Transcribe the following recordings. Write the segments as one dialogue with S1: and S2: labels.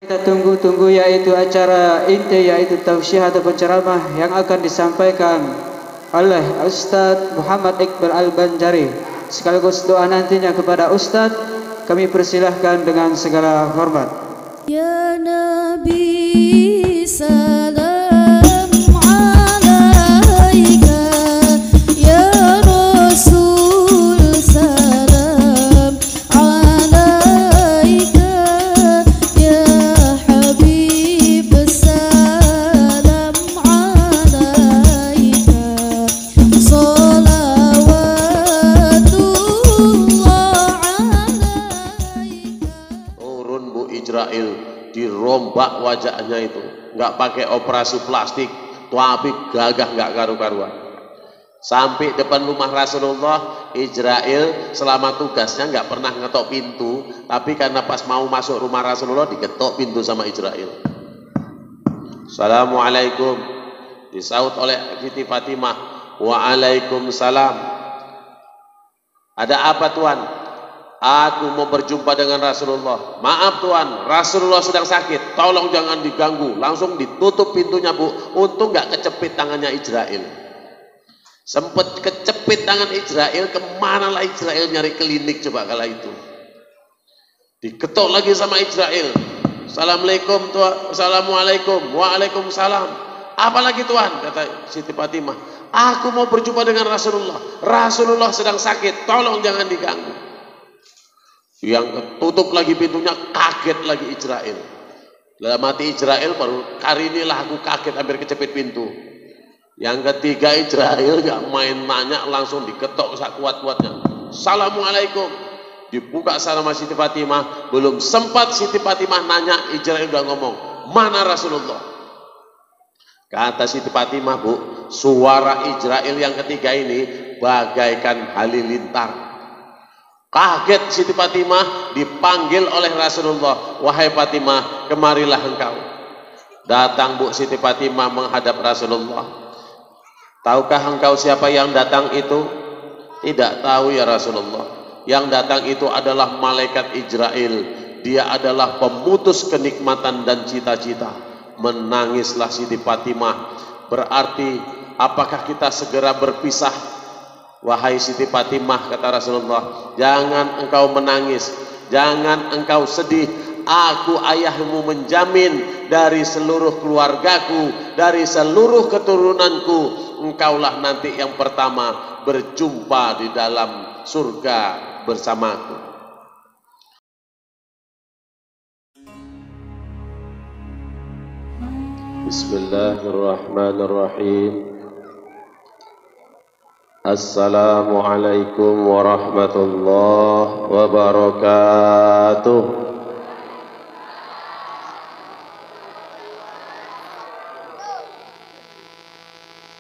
S1: Kita tunggu-tunggu yaitu acara inti, yaitu tausiah atau penceramah yang akan disampaikan oleh Ustadz Muhammad Iqbal Al-Banjari. Sekaligus doa nantinya kepada Ustadz, kami persilahkan dengan segala hormat.
S2: Ya Nabi salam
S3: dirombak wajahnya itu, nggak pakai operasi plastik, tapi gagah nggak karu-karuan. Sampai depan rumah Rasulullah, Ijrail selama tugasnya nggak pernah ngetok pintu, tapi karena pas mau masuk rumah Rasulullah diketok pintu sama Ijrail. Assalamualaikum, disaut oleh Siti Fatimah. Waalaikumsalam. Ada apa Tuan? Aku mau berjumpa dengan Rasulullah. Maaf Tuan, Rasulullah sedang sakit, tolong jangan diganggu. Langsung ditutup pintunya Bu. Untung gak kecepit tangannya Ijrail. Sempet kecepit tangan Ijrail, kemanalah Ijrail nyari klinik coba kala itu. Diketok lagi sama Ijrail. Assalamualaikum Tuan, Assalamualaikum, Waalaikumsalam. Apalagi Tuan, kata Siti Fatimah. Aku mau berjumpa dengan Rasulullah. Rasulullah sedang sakit, tolong jangan diganggu. Yang tutup lagi pintunya, kaget lagi Ijrail. Dalam hati Ijrail baru kali inilah aku kaget hampir kecepit pintu. Yang ketiga Ijrail gak main nanya, langsung diketok sekuat-kuatnya. Assalamualaikum. Dibuka sama Siti Fatimah, belum sempat Siti Fatimah nanya, Ijrail udah ngomong, mana Rasulullah? Kata Siti Fatimah, Bu, suara Ijrail yang ketiga ini bagaikan halilintar. Kaget Siti Fatimah, dipanggil oleh Rasulullah. Wahai Fatimah, kemarilah engkau. Datang Bu Siti Fatimah menghadap Rasulullah. Tahukah engkau siapa yang datang itu? Tidak tahu ya Rasulullah. Yang datang itu adalah malaikat Ijrail. Dia adalah pemutus kenikmatan dan cita-cita. Menangislah Siti Fatimah. Berarti apakah kita segera berpisah? Wahai Siti Fatimah, kata Rasulullah, jangan engkau menangis, jangan engkau sedih. Aku ayahmu menjamin dari seluruh keluargaku, dari seluruh keturunanku, engkaulah nanti yang pertama berjumpa di dalam surga bersamaku. Bismillahirrahmanirrahim. Assalamualaikum warahmatullahi wabarakatuh.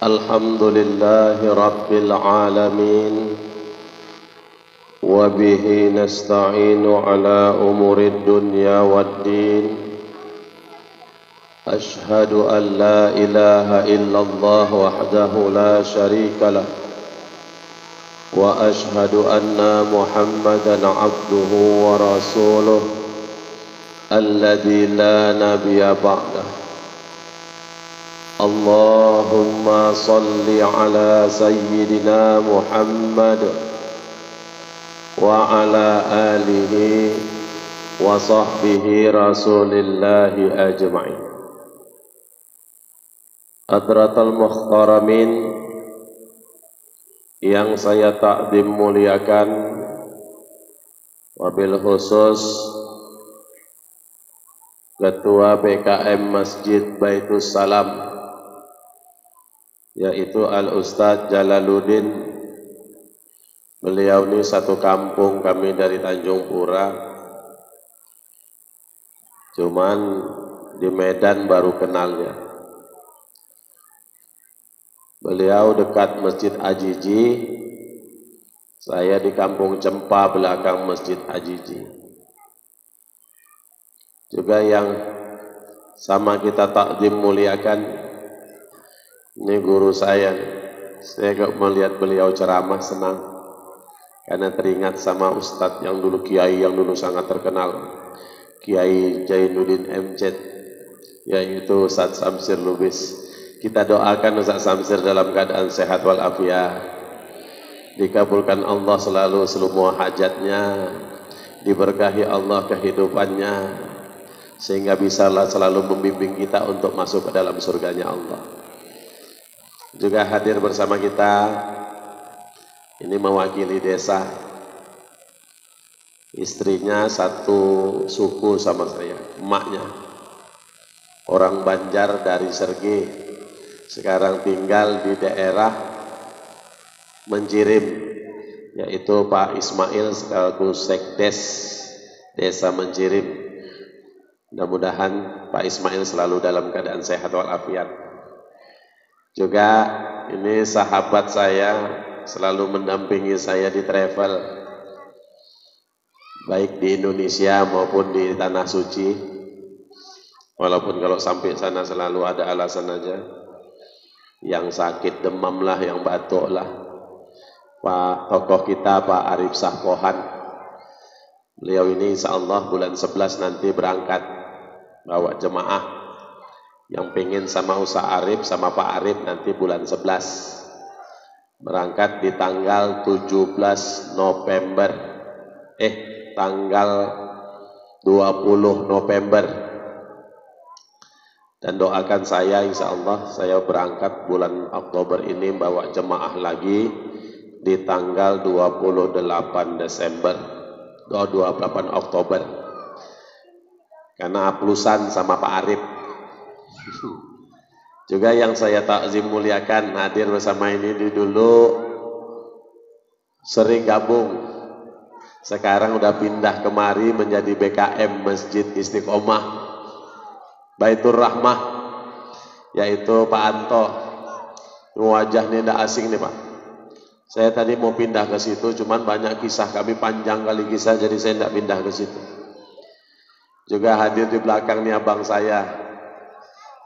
S3: Alhamdulillahi rabbil alamin. Wabihi nasta'inu ala umurid dunya waddin. Ashhadu an la ilaha illallah wahdahu la syarika lah. Wa ashhadu anna Muhammadan abduhu wa rasuluh alladzi la nabiyya ba'dah. Allahumma salli ala sayyidina Muhammad wa ala alihi wa sahbihi rasulillahi ajma'in. Hadratal mukhtaramin yang saya takdim muliakan, wabil khusus Ketua BKM Masjid Baitus Salam, yaitu Al-Ustadz Jalaluddin. Beliau ini satu kampung kami dari Tanjung Pura, cuman di Medan baru kenalnya. Beliau dekat Masjid Ajiji, saya di Kampung Cempa belakang Masjid Ajiji. Juga yang sama kita takdim muliakan, ini guru saya. Saya melihat beliau ceramah senang, karena teringat sama Ustadz yang dulu, Kiai yang dulu sangat terkenal, Kiai Jainuddin MZ, yaitu Ustaz Samsir Lubis. Kita doakan Ustaz Samsir dalam keadaan sehat walafiat, dikabulkan Allah selalu semua hajatnya, diberkahi Allah kehidupannya, sehingga bisa selalu membimbing kita untuk masuk ke dalam surganya Allah. Juga hadir bersama kita, ini mewakili desa, istrinya satu suku sama saya, emaknya orang Banjar dari Sergi, sekarang tinggal di daerah Menjirim, yaitu Pak Ismail sekaligus Sekdes Desa Menjirim. Mudah-mudahan Pak Ismail selalu dalam keadaan sehat walafiat. Juga ini sahabat saya, selalu mendampingi saya di travel, baik di Indonesia maupun di Tanah Suci. Walaupun kalau sampai sana selalu ada alasan aja, yang sakit demam lah, yang batuk lah. Pak tokoh kita Pak Arif Sahpohan, beliau ini insya Allah bulan 11 nanti berangkat bawa jemaah. Yang pengen sama Ustaz Arif sama Pak Arif nanti bulan 11 berangkat di tanggal 17 November, tanggal 20 November. Dan doakan saya, insya Allah saya berangkat bulan Oktober ini bawa jemaah lagi di tanggal 28 Desember, 28 Oktober, karena aplusan sama Pak Arif. Juga yang saya takzim muliakan hadir bersama ini dulu sering gabung, sekarang udah pindah kemari menjadi BKM Masjid Istiqomah Baitur Rahmah, yaitu Pak Anto. Wajahnya tidak asing nih Pak. Saya tadi mau pindah ke situ, cuman banyak kisah kami, panjang kali kisah, jadi saya tidak pindah ke situ. Juga hadir di belakang nih abang saya,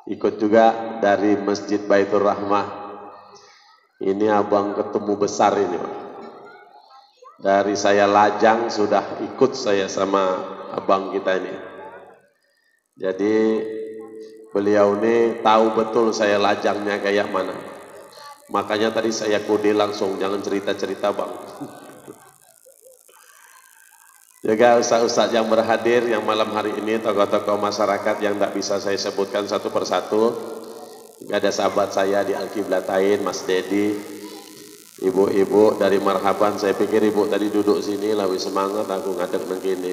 S3: ikut juga dari Masjid Baitur Rahmah. Ini abang ketemu besar ini Pak. Dari saya lajang sudah ikut saya sama abang kita ini. Jadi beliau ini tahu betul saya lajangnya kayak mana. Makanya tadi saya kode langsung, jangan cerita-cerita Bang. Juga ustaz-ustaz yang berhadir yang malam hari ini, tokoh-tokoh masyarakat yang tidak bisa saya sebutkan satu persatu. Ada sahabat saya di Al-Qiblatain, Mas Dedi, ibu-ibu dari Marhaban. Saya pikir ibu tadi duduk sini lebih semangat, aku ngadeg begini.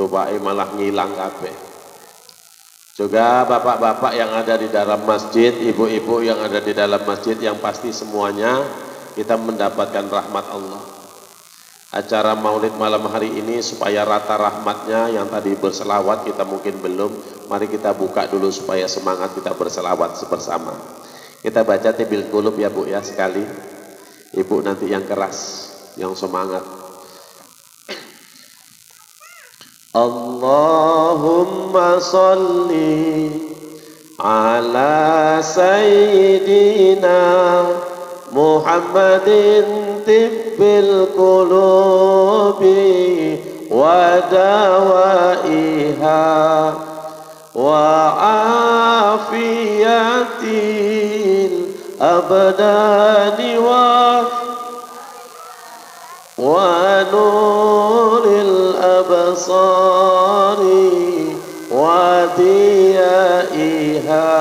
S3: Lupa malah ngilang kabeh. Juga bapak-bapak yang ada di dalam masjid, ibu-ibu yang ada di dalam masjid, yang pasti semuanya kita mendapatkan rahmat Allah. Acara maulid malam hari ini supaya rata rahmatnya, yang tadi berselawat kita mungkin belum, mari kita buka dulu supaya semangat kita berselawat bersama. Kita baca tibil qulub ya Bu ya sekali. Ibu nanti yang keras, yang semangat. Allahumma salli ala sayyidina Muhammadin tibbil qulubi wa dawaiha wa afiyatil abdani wa nuril absari wa diyaiha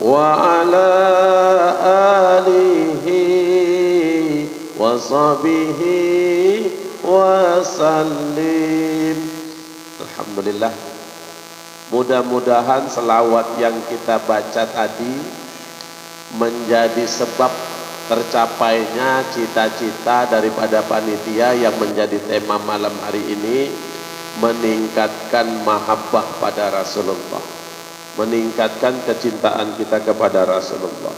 S3: wa ala alihi wa sahbihi wa sallim. Alhamdulillah, mudah-mudahan selawat yang kita baca tadi menjadi sebab tercapainya cita-cita daripada panitia yang menjadi tema malam hari ini, meningkatkan mahabbah pada Rasulullah, meningkatkan kecintaan kita kepada Rasulullah.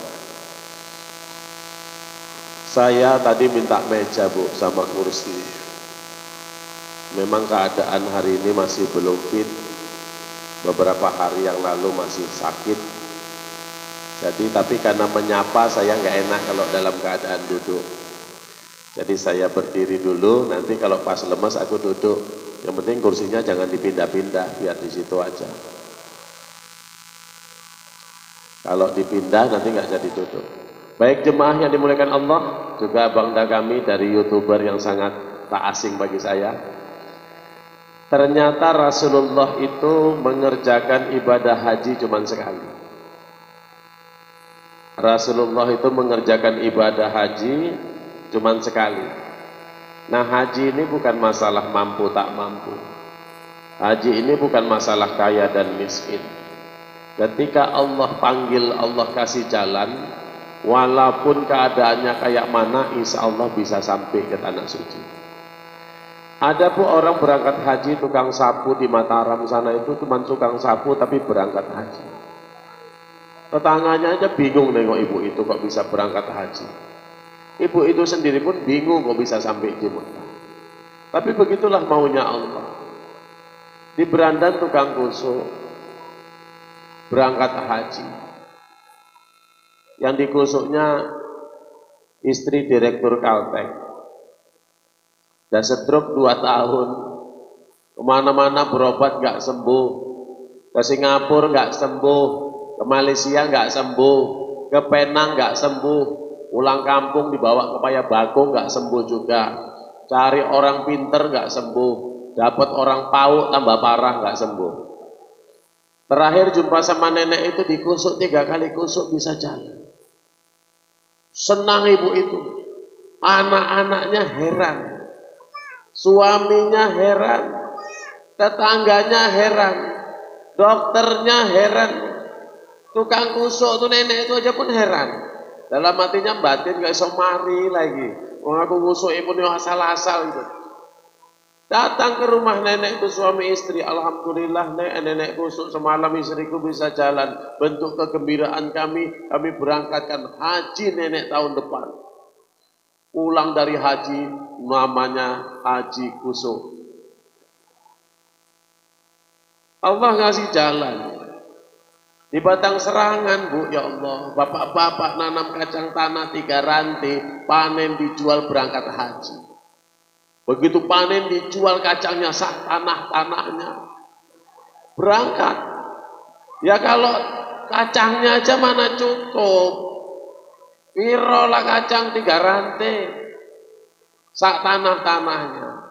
S3: Saya tadi minta meja Bu sama kursi. Memang keadaan hari ini masih belum fit, beberapa hari yang lalu masih sakit. Jadi tapi karena menyapa saya nggak enak kalau dalam keadaan duduk. Jadi saya berdiri dulu, nanti kalau pas lemas aku duduk. Yang penting kursinya jangan dipindah-pindah, biar di situ aja. Kalau dipindah nanti nggak jadi duduk. Baik jemaah yang dimuliakan Allah, juga bangga kami dari YouTuber yang sangat tak asing bagi saya. Ternyata Rasulullah itu mengerjakan ibadah haji cuma sekali. Rasulullah itu mengerjakan ibadah haji cuma sekali. Nah, haji ini bukan masalah mampu tak mampu. Haji ini bukan masalah kaya dan miskin. Ketika Allah panggil, Allah kasih jalan, walaupun keadaannya kayak mana, insya Allah bisa sampai ke tanah suci. Ada pun orang berangkat haji, tukang sapu di Mataram sana itu cuma tukang sapu tapi berangkat haji. Tetangganya aja bingung nengok ibu itu kok bisa berangkat haji. Ibu itu sendiri pun bingung kok bisa sampai di Mekah. Tapi begitulah maunya Allah. Di Berandan tukang kusuk berangkat haji. Yang dikusuknya istri direktur Caltech. Dan stroke 2 tahun. Kemana-mana berobat gak sembuh. Ke Singapura gak sembuh. Ke Malaysia gak sembuh. Ke Penang gak sembuh. Pulang kampung dibawa ke Payabago gak sembuh juga. Cari orang pinter gak sembuh. Dapat orang pauk tambah parah gak sembuh. Terakhir jumpa sama nenek itu dikusuk 3 kali kusuk bisa jalan. Senang ibu itu. Anak-anaknya heran. Suaminya heran. Tetangganya heran. Dokternya heran. Tukang kusuk tuh nenek itu aja pun heran. Dalam hatinya batin gak iso mari lagi. Wong aku kusuk pun yo asal-asal itu. Datang ke rumah nenek itu suami istri. Alhamdulillah nenek kusuk semalam istriku bisa jalan. Bentuk kegembiraan kami berangkatkan haji nenek tahun depan. Pulang dari haji namanya haji kusuk. Allah ngasih jalan. Di Batang Serangan, Bu, ya Allah, bapak-bapak nanam kacang tanah 3 rantai, panen dijual berangkat haji. Begitu panen dijual kacangnya sak tanah-tanahnya. Berangkat. Ya kalau kacangnya aja mana cukup. Pirolah kacang 3 rantai. Sak tanah-tanahnya.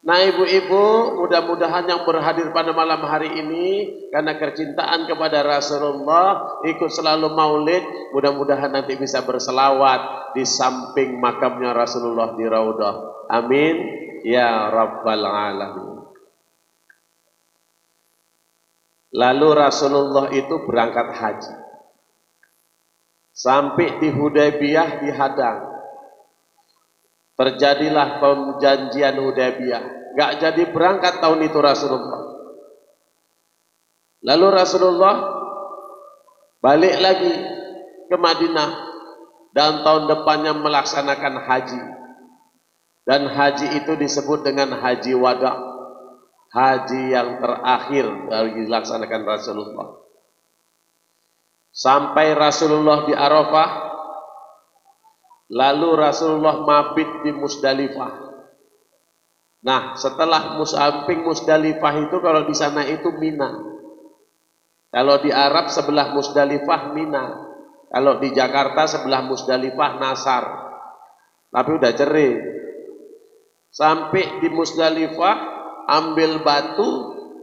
S3: Nah ibu-ibu, mudah-mudahan yang berhadir pada malam hari ini karena kecintaan kepada Rasulullah ikut selalu maulid, mudah-mudahan nanti bisa berselawat di samping makamnya Rasulullah di Raudhah. Amin ya rabbal alamin. Lalu Rasulullah itu berangkat haji. Sampai di Hudaybiyah dihadang. Terjadilah perjanjian Hudaybiyah. Gak jadi berangkat tahun itu Rasulullah. Lalu Rasulullah balik lagi ke Madinah dan tahun depannya melaksanakan haji. Dan haji itu disebut dengan haji wada, haji yang terakhir dari dilaksanakan Rasulullah. Sampai Rasulullah di Arafah. Lalu Rasulullah mabit di Musdalifah. Nah, setelah samping Musdalifah itu kalau di sana itu Mina. Kalau di Arab sebelah Musdalifah Mina. Kalau di Jakarta sebelah Musdalifah Nasar. Tapi udah cerai. Sampai di Musdalifah ambil batu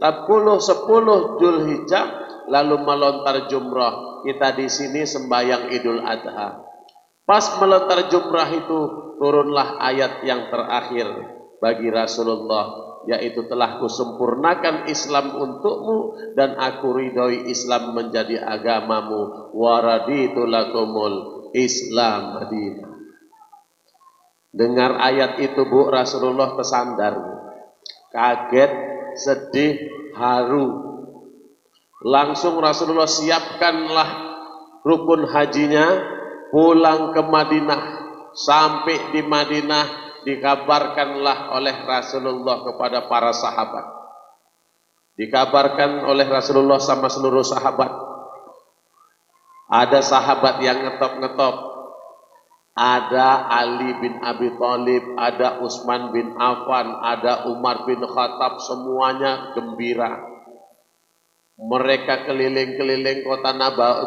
S3: 10 Dzulhijjah lalu melontar jumrah. Kita di sini sembahyang Idul Adha. Pas melontar jumrah itu turunlah ayat yang terakhir bagi Rasulullah, yaitu telah kusempurnakan Islam untukmu dan aku ridhoi Islam menjadi agamamu, waraditu lakumul Islam madinah. Dengar ayat itu Bu, Rasulullah tersandar, kaget, sedih, haru. Langsung Rasulullah siapkanlah rukun hajinya. Pulang ke Madinah, sampai di Madinah dikabarkanlah oleh Rasulullah kepada para sahabat. Dikabarkan oleh Rasulullah sama seluruh sahabat. Ada sahabat yang ngetop-ngetop, Ada Ali bin Abi Thalib, ada Utsman bin Affan, ada Umar bin Khattab, semuanya gembira. Mereka keliling-keliling kota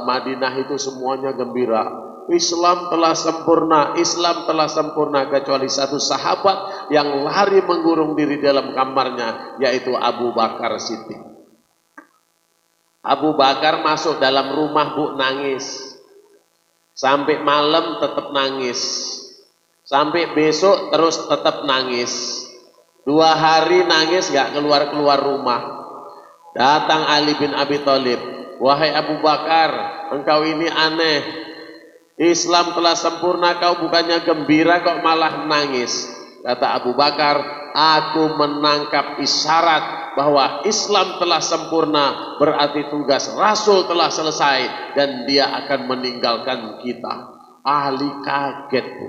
S3: Madinah itu semuanya gembira. Islam telah sempurna, Islam telah sempurna, kecuali satu sahabat yang lari mengurung diri dalam kamarnya, yaitu Abu Bakar Siddiq. Abu Bakar masuk dalam rumah, Bu, nangis. Sampai malam tetap nangis. Sampai besok terus tetap nangis. 2 hari nangis gak keluar-keluar rumah. Datang Ali bin Abi Thalib. Wahai Abu Bakar, engkau ini aneh. Islam telah sempurna, kau bukannya gembira kok malah menangis. Kata Abu Bakar, aku menangkap isyarat bahwa Islam telah sempurna, berarti tugas Rasul telah selesai dan dia akan meninggalkan kita. Ali kaget, Bu.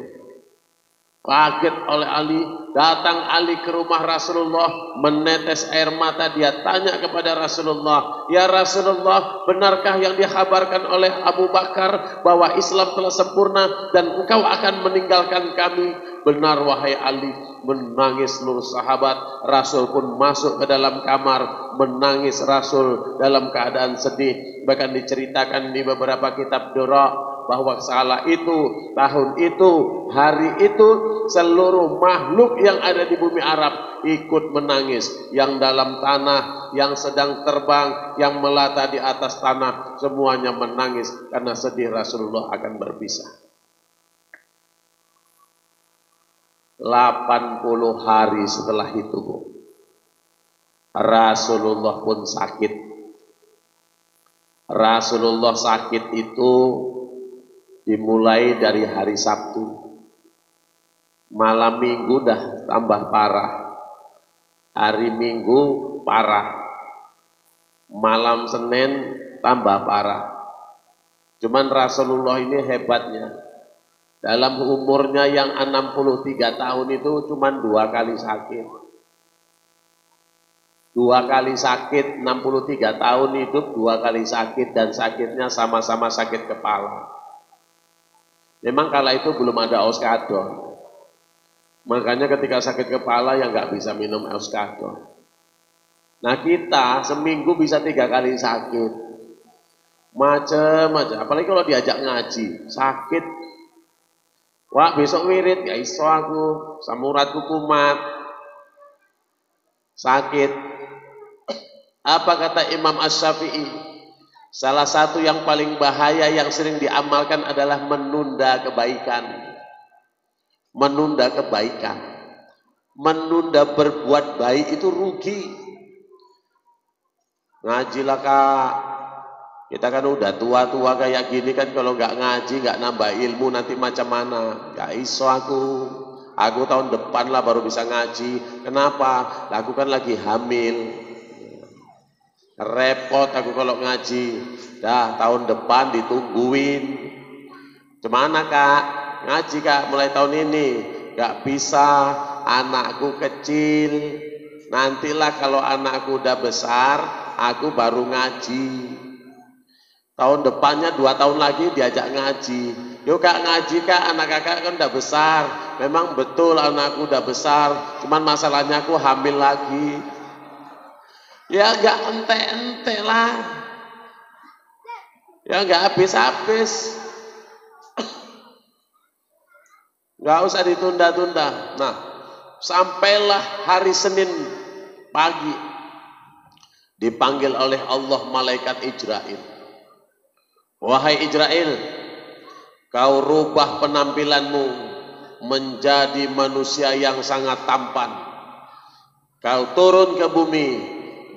S3: Kaget oleh Ali. Datang Ali ke rumah Rasulullah, menetes air mata, dia tanya kepada Rasulullah, ya Rasulullah, benarkah yang dikhabarkan oleh Abu Bakar bahwa Islam telah sempurna dan engkau akan meninggalkan kami? Benar wahai Ali. Menangis seluruh sahabat. Rasul pun masuk ke dalam kamar, menangis Rasul dalam keadaan sedih. Bahkan diceritakan di beberapa kitab doa bahwa salah itu, tahun itu, hari itu, seluruh makhluk yang ada di bumi Arab ikut menangis. Yang dalam tanah, yang sedang terbang, yang melata di atas tanah, semuanya menangis karena sedih Rasulullah akan berpisah. 80 hari setelah itu, Bu, Rasulullah pun sakit. Rasulullah sakit itu dimulai dari hari Sabtu. Malam Minggu dah tambah parah. Hari Minggu parah. Malam Senin tambah parah. Cuman Rasulullah ini hebatnya. Dalam umurnya yang 63 tahun itu cuman 2 kali sakit. 2 kali sakit, 63 tahun hidup 2 kali sakit, dan sakitnya sama-sama sakit kepala. Memang kala itu belum ada Oskadon. Makanya ketika sakit kepala ya nggak bisa minum Oskadon. Nah kita seminggu bisa 3 kali sakit. Macam-macam. Apalagi kalau diajak ngaji. Sakit. Wah besok wirid. Ya iso aku. Samuratku kumat. Sakit. Apa kata Imam Asy-Syafi'i? Salah satu yang paling bahaya yang sering diamalkan adalah menunda kebaikan. Menunda kebaikan. Menunda berbuat baik itu rugi. Ngajilah Kak. Kita kan udah tua-tua kayak gini kan, kalau nggak ngaji, nggak nambah ilmu nanti macam mana? Nggak iso aku. Aku tahun depan lah baru bisa ngaji. Kenapa? Aku kan lagi hamil. Repot aku kalau ngaji. Dah tahun depan ditungguin. Gimana Kak? Ngaji Kak mulai tahun ini. Gak bisa, anakku kecil. Nantilah kalau anakku udah besar, aku baru ngaji. Tahun depannya 2 tahun lagi diajak ngaji. Yuk Kak ngaji Kak, anak kakak kan udah besar. Memang betul anakku udah besar. Cuman masalahnya aku hamil lagi. Ya gak ente-ente lah. Ya gak habis-habis. Gak usah ditunda-tunda. Nah, sampailah hari Senin pagi. Dipanggil oleh Allah malaikat Ijrail. Wahai Ijrail, kau rubah penampilanmu menjadi manusia yang sangat tampan. Kau turun ke bumi,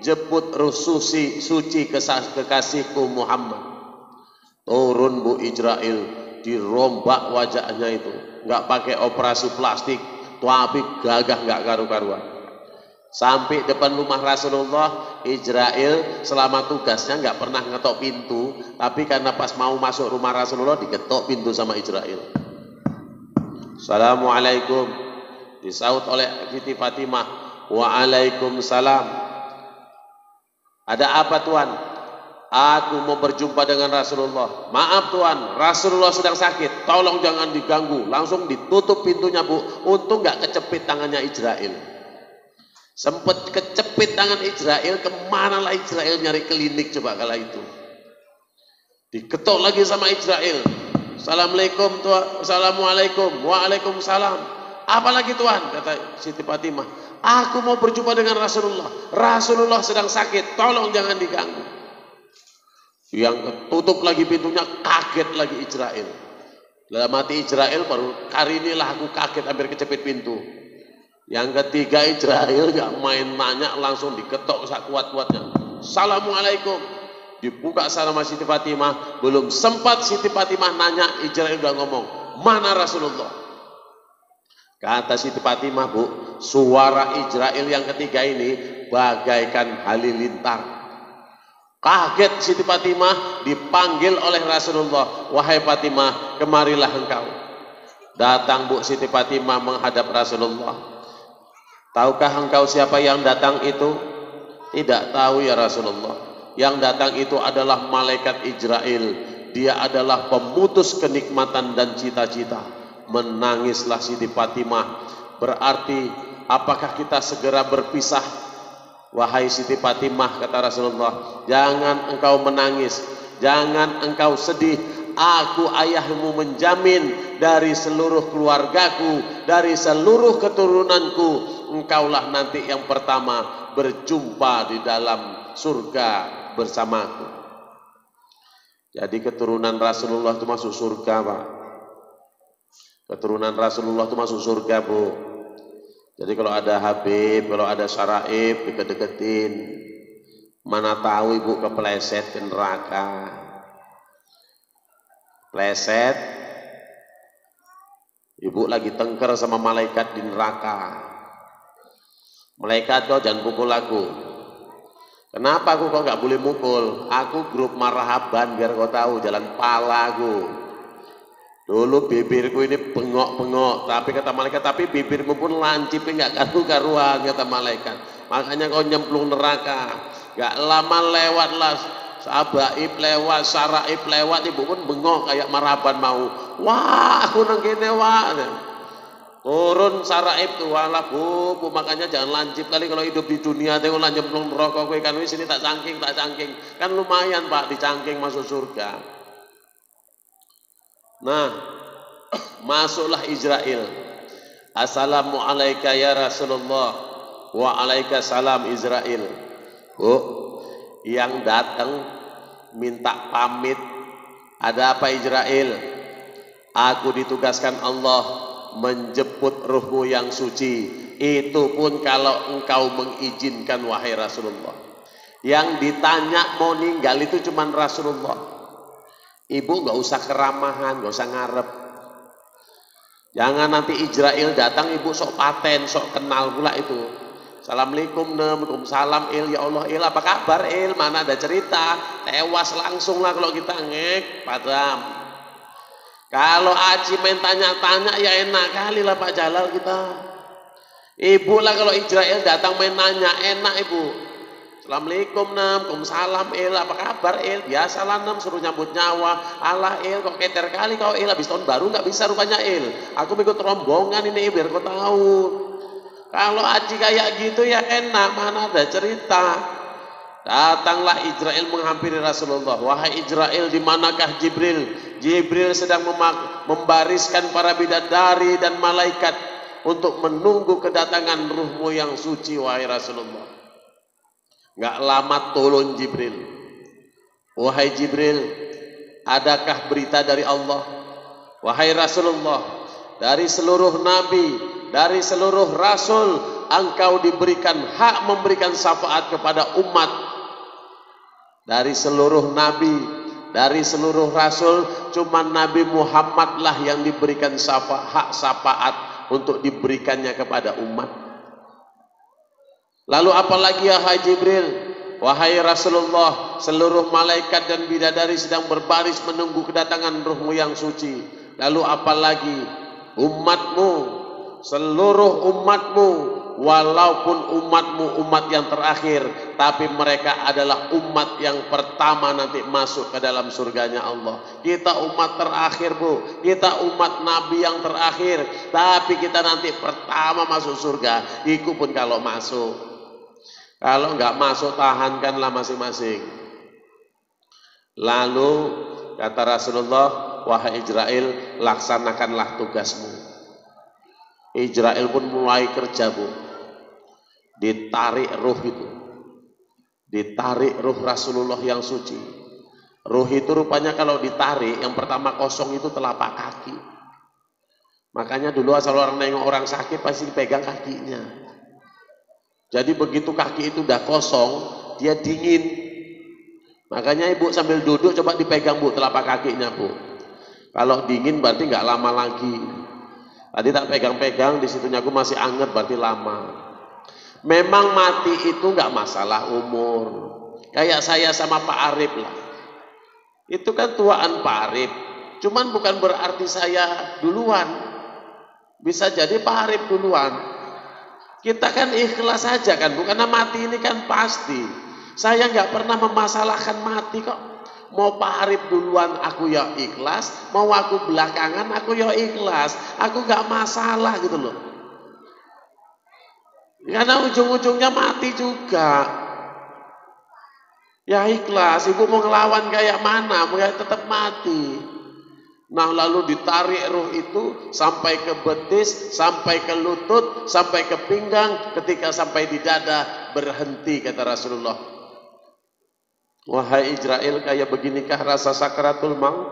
S3: jemput ruh suci kekasihku Muhammad. Turun Bu Ijrail, dirombak wajahnya itu, nggak pakai operasi plastik, tapi gagah nggak karu-karuan. Sampai depan rumah Rasulullah, Ijrail selama tugasnya nggak pernah ngetok pintu, tapi karena pas mau masuk rumah Rasulullah diketok pintu sama Ijrail. Assalamualaikum, disaut oleh Siti Fatimah. Waalaikumsalam. Ada apa Tuan? Aku mau berjumpa dengan Rasulullah. Maaf Tuan, Rasulullah sedang sakit. Tolong jangan diganggu. Langsung ditutup pintunya Bu. Untung nggak kecepit tangannya Israel. Sempat kecepit tangan Israel. Kemanalah Israel nyari klinik coba kala itu. Diketok lagi sama Israel. Assalamualaikum Tuan. Assalamualaikum. Waalaikumsalam. Apalagi Tuan, kata Siti Fatimah. Aku mau berjumpa dengan Rasulullah. Rasulullah sedang sakit. Tolong jangan diganggu. Yang tutup lagi pintunya, kaget lagi Israel. Dalam hati Israel baru kali inilah aku kaget hampir kecepit pintu. Yang ketiga Israel gak main nanya, langsung diketok sekuat-kuatnya. Assalamualaikum. Dibuka sama Siti Fatimah. Belum sempat Siti Fatimah nanya, Israel udah ngomong, mana Rasulullah? Kata Siti Fatimah, Bu, suara Israel yang ketiga ini bagaikan halilintar. Kaget Siti Fatimah, dipanggil oleh Rasulullah. Wahai Fatimah, kemarilah engkau. Datang Bu Siti Fatimah menghadap Rasulullah. Tahukah engkau siapa yang datang itu? Tidak tahu ya Rasulullah. Yang datang itu adalah malaikat Israel. Dia adalah pemutus kenikmatan dan cita-cita. Menangislah Siti Fatimah. Berarti apakah kita segera berpisah? Wahai Siti Fatimah, kata Rasulullah, jangan engkau menangis, jangan engkau sedih. Aku ayahmu menjamin dari seluruh keluargaku, dari seluruh keturunanku, engkaulah nanti yang pertama berjumpa di dalam surga bersamaku. Jadi keturunan Rasulullah itu masuk surga, Pak. Keturunan Rasulullah itu masuk surga, Bu. Jadi kalau ada Habib, kalau ada Syaraib, deket-deketin. Mana tahu ibu kepleset ke neraka. Pleset, ibu lagi tengker sama malaikat di neraka. Malaikat, kau jangan pukul aku. Kenapa aku kok gak boleh mukul? Aku grup marhaban biar kau tahu jalan pala aku. Dulu bibirku ini bengok-bengok, tapi kata malaikat, tapi bibirmu pun lancip, nggak karu-karuan, kata malaikat. Makanya kau nyemplung neraka. Gak lama lewatlah Sabaib lewat, Syaraib lewat, ibu pun bengok kayak marhaban mau. Wah, aku nang kene wah. Turun Syaraib tuh, walah bu, makanya jangan lancip kali kalau hidup di dunia. Tengok nyemplung neraka, kowe kan wis ini tak cangking, kan lumayan Pak, dicangking masuk surga. Nah, masuklah Israel. Assalamualaikum ya Rasulullah. Waalaikumsalam Israel. Bu, yang datang minta pamit. Ada apa Israel? Aku ditugaskan Allah menjemput ruhmu yang suci. Itu pun kalau engkau mengizinkan wahai Rasulullah. Yang ditanya mau ninggal itu cuman Rasulullah. Ibu nggak usah keramahan, nggak usah ngarep. Jangan nanti Israel datang ibu sok paten, sok kenal pula itu. Assalamualaikum, waalaikumsalam Il, ya Allah Il, apa kabar Il? Mana ada cerita? Tewas langsung lah kalau kita ngek, padam. Kalau Aji main tanya-tanya ya enak kali lah Pak Jalal kita. Ibu lah kalau Israel datang main nanya, enak ibu. Assalamualaikum waalaikumsalam Il, apa kabar Il? Biasalah suruh nyambut nyawa. Alah Il, kok keter kali kau Il, habis tahun baru nggak bisa rupanya Il. Aku ikut rombongan ini biar kau tahu. Kalau Aji kayak gitu ya enak, mana ada cerita. Datanglah Israel menghampiri Rasulullah. Wahai Israel, di manakah Jibril? Jibril sedang membariskan para bidadari dan malaikat untuk menunggu kedatangan ruhmu yang suci wahai Rasulullah. Gak lama turun Jibril. Wahai Jibril, adakah berita dari Allah? Wahai Rasulullah, dari seluruh nabi, dari seluruh rasul, engkau diberikan hak memberikan syafaat kepada umat. Dari seluruh nabi, dari seluruh rasul, cuma Nabi Muhammad lah yang diberikan hak syafaat untuk diberikannya kepada umat. Lalu apalagi ya hai Jibril? Wahai Rasulullah, seluruh malaikat dan bidadari sedang berbaris menunggu kedatangan ruhmu yang suci. Lalu apalagi umatmu, seluruh umatmu walaupun umatmu umat yang terakhir, tapi mereka adalah umat yang pertama nanti masuk ke dalam surganya Allah. Kita umat terakhir, Bu, kita umat Nabi yang terakhir, tapi kita nanti pertama masuk surga. Iku pun kalau masuk, kalau nggak masuk tahankanlah masing-masing. Lalu kata Rasulullah, wahai Israel, laksanakanlah tugasmu. Israel pun mulai kerja, Bu. Ditarik ruh itu, ditarik ruh Rasulullah yang suci. Ruh itu rupanya kalau ditarik, yang pertama kosong itu telapak kaki. Makanya dulu asal orang nengok orang sakit pasti dipegang kakinya. Jadi begitu kaki itu udah kosong, dia dingin. Makanya ibu sambil duduk coba dipegang, Bu, telapak kakinya, Bu. Kalau dingin berarti nggak lama lagi. Tadi tak pegang-pegang, di situnya aku masih anget, berarti lama. Memang mati itu nggak masalah umur. Kayak saya sama Pak Arif lah. Itu kan tuaan Pak Arif. Cuman bukan berarti saya duluan. Bisa jadi Pak Arif duluan. Kita kan ikhlas saja kan. Bukan mati ini kan pasti. Saya nggak pernah memasalahkan mati kok. Mau Pak Arif duluan aku ya ikhlas. Mau aku belakangan aku ya ikhlas. Aku nggak masalah gitu loh. Karena ujung-ujungnya mati juga. Ya ikhlas, ibu mau ngelawan kayak mana, mau tetap mati. Nah lalu ditarik ruh itu sampai ke betis, sampai ke lutut, sampai ke pinggang. Ketika sampai di dada, berhenti kata Rasulullah. Wahai Israel, kayak beginikah rasa sakaratul maut?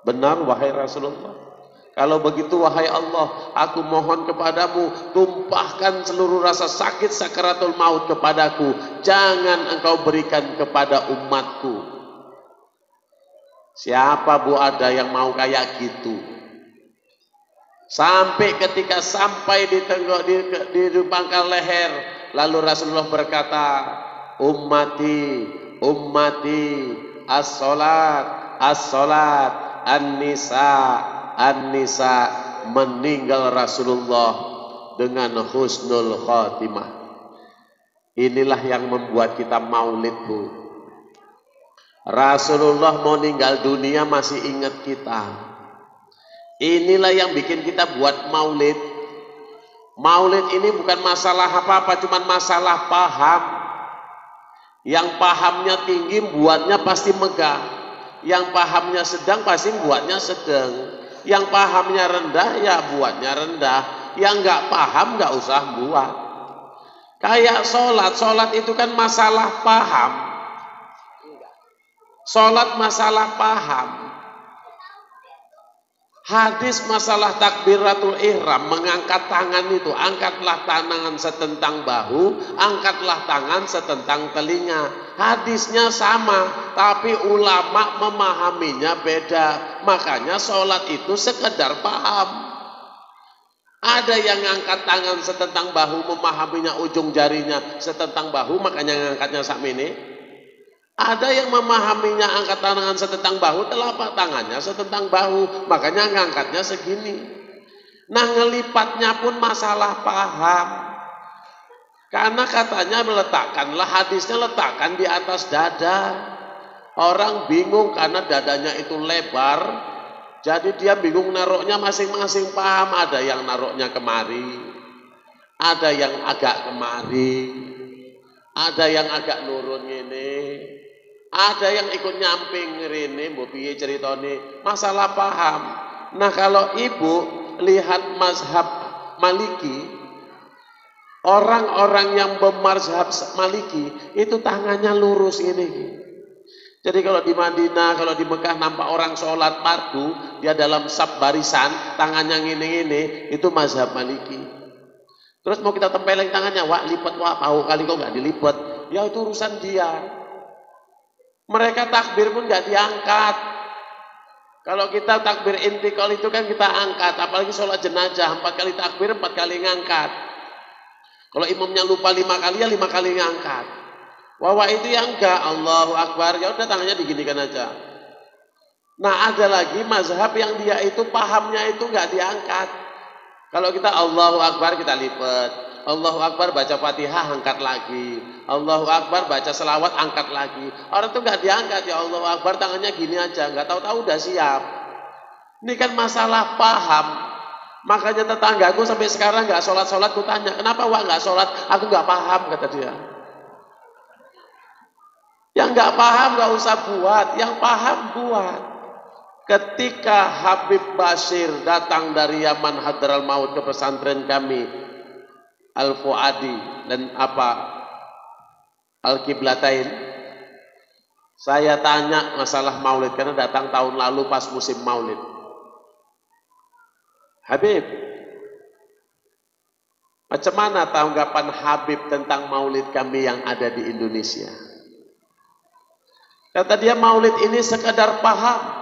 S3: Benar wahai Rasulullah. Kalau begitu wahai Allah, aku mohon kepadamu, tumpahkan seluruh rasa sakit sakaratul maut kepadaku. Jangan engkau berikan kepada umatku. Siapa, Bu, ada yang mau kayak gitu? Sampai ketika sampai di pangkal leher, lalu Rasulullah berkata, ummati, ummati, as-salat, as-salat, an-nisa, an-nisa. Meninggal Rasulullah dengan husnul khatimah. Inilah yang membuat kita maulid, Bu. Rasulullah mau meninggal dunia masih ingat kita. Inilah yang bikin kita buat maulid. Maulid ini bukan masalah apa-apa, cuman masalah paham. Yang pahamnya tinggi buatnya pasti megah. Yang pahamnya sedang pasti buatnya sedang. Yang pahamnya rendah ya buatnya rendah. Yang nggak paham nggak usah buat. Kayak sholat, sholat itu kan masalah paham. Sholat masalah paham. Hadis masalah takbiratul ihram, mengangkat tangan itu, angkatlah tangan setentang bahu, angkatlah tangan setentang telinga. Hadisnya sama, tapi ulama memahaminya beda. Makanya sholat itu sekedar paham. Ada yang ngangkat tangan setentang bahu, memahaminya ujung jarinya setentang bahu, makanya ngangkatnya sakmene. Ada yang memahaminya angkat tangan setentang bahu, telapak tangannya setentang bahu, makanya ngangkatnya segini. Nah, ngelipatnya pun masalah paham. Karena katanya meletakkanlah, hadisnya letakkan di atas dada. Orang bingung karena dadanya itu lebar, jadi dia bingung naruhnya, masing-masing paham. Ada yang naruhnya kemari, ada yang agak kemari, ada yang agak nurun ini, ada yang ikut nyamping ini, mbok piye ceritane, masalah paham. Nah, kalau ibu lihat mazhab Maliki, orang-orang yang bermazhab Maliki itu tangannya lurus ini. Jadi kalau di Madinah, kalau di Mekah nampak orang sholat fardu, dia dalam saf barisan, tangannya ngene-ngene, itu mazhab Maliki. Terus mau kita tempeleng tangannya, wah lipat, wah tahu kali kok nggak dilipat, ya itu urusan dia. Mereka takbir pun nggak diangkat. Kalau kita takbir intikal itu kan kita angkat, apalagi sholat jenazah 4 kali takbir 4 kali ngangkat. Kalau imamnya lupa 5 kali ya 5 kali ngangkat. Wah itu yang enggak, Allahu Akbar, ya udah tangannya diginikan aja. Nah ada lagi mazhab yang dia itu pahamnya itu nggak diangkat. Kalau kita Allahu Akbar kita lipat, Allahu Akbar baca Fatihah angkat lagi, Allahu Akbar baca selawat angkat lagi. Orang tuh nggak diangkat, ya Allahu Akbar tangannya gini aja, nggak tahu-tahu udah siap. Ini kan masalah paham. Makanya tetanggaku sampai sekarang nggak sholat, ku tanya, kenapa wak nggak sholat? Aku nggak paham, kata dia. Yang nggak paham nggak usah buat, yang paham buat. Ketika Habib Bashir datang dari Yaman Hadral Maut ke pesantren kami Al-Fuadi dan Al-Qiblatain, saya tanya masalah maulid karena datang tahun lalu pas musim maulid. Habib, macam mana tanggapan Habib tentang maulid kami yang ada di Indonesia? Kata dia, maulid ini sekedar paham.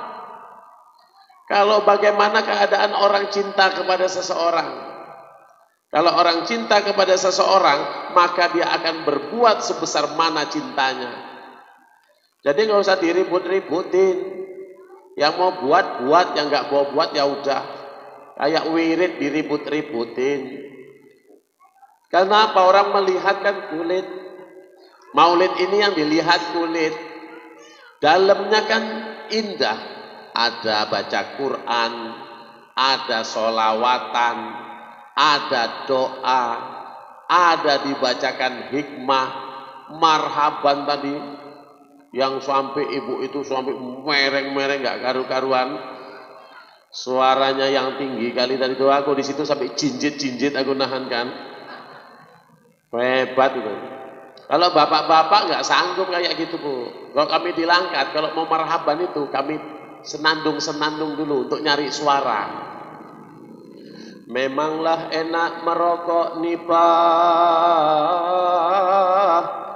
S3: Kalau bagaimana keadaan orang cinta kepada seseorang. Kalau orang cinta kepada seseorang, maka dia akan berbuat sebesar mana cintanya. Jadi nggak usah diribut-ributin. Yang mau buat, yang nggak mau buat ya udah. Kayak wirid diribut-ributin. Kenapa orang melihat kan kulit? Maulid ini yang dilihat kulit. Dalamnya kan indah. Ada baca Quran, ada sholawatan, ada doa, ada dibacakan hikmah, marhaban tadi, yang sampai ibu itu sampai mereng-mereng gak karu-karuan, suaranya yang tinggi kali tadi itu, aku di situ sampai jinjit-jinjit aku nahan kan, hebat itu. Kalau bapak-bapak nggak sanggup kayak gitu Bu. Kalau kami di Langkat, kalau mau marhaban itu kami senandung dulu untuk nyari suara. Memanglah enak merokok nipah,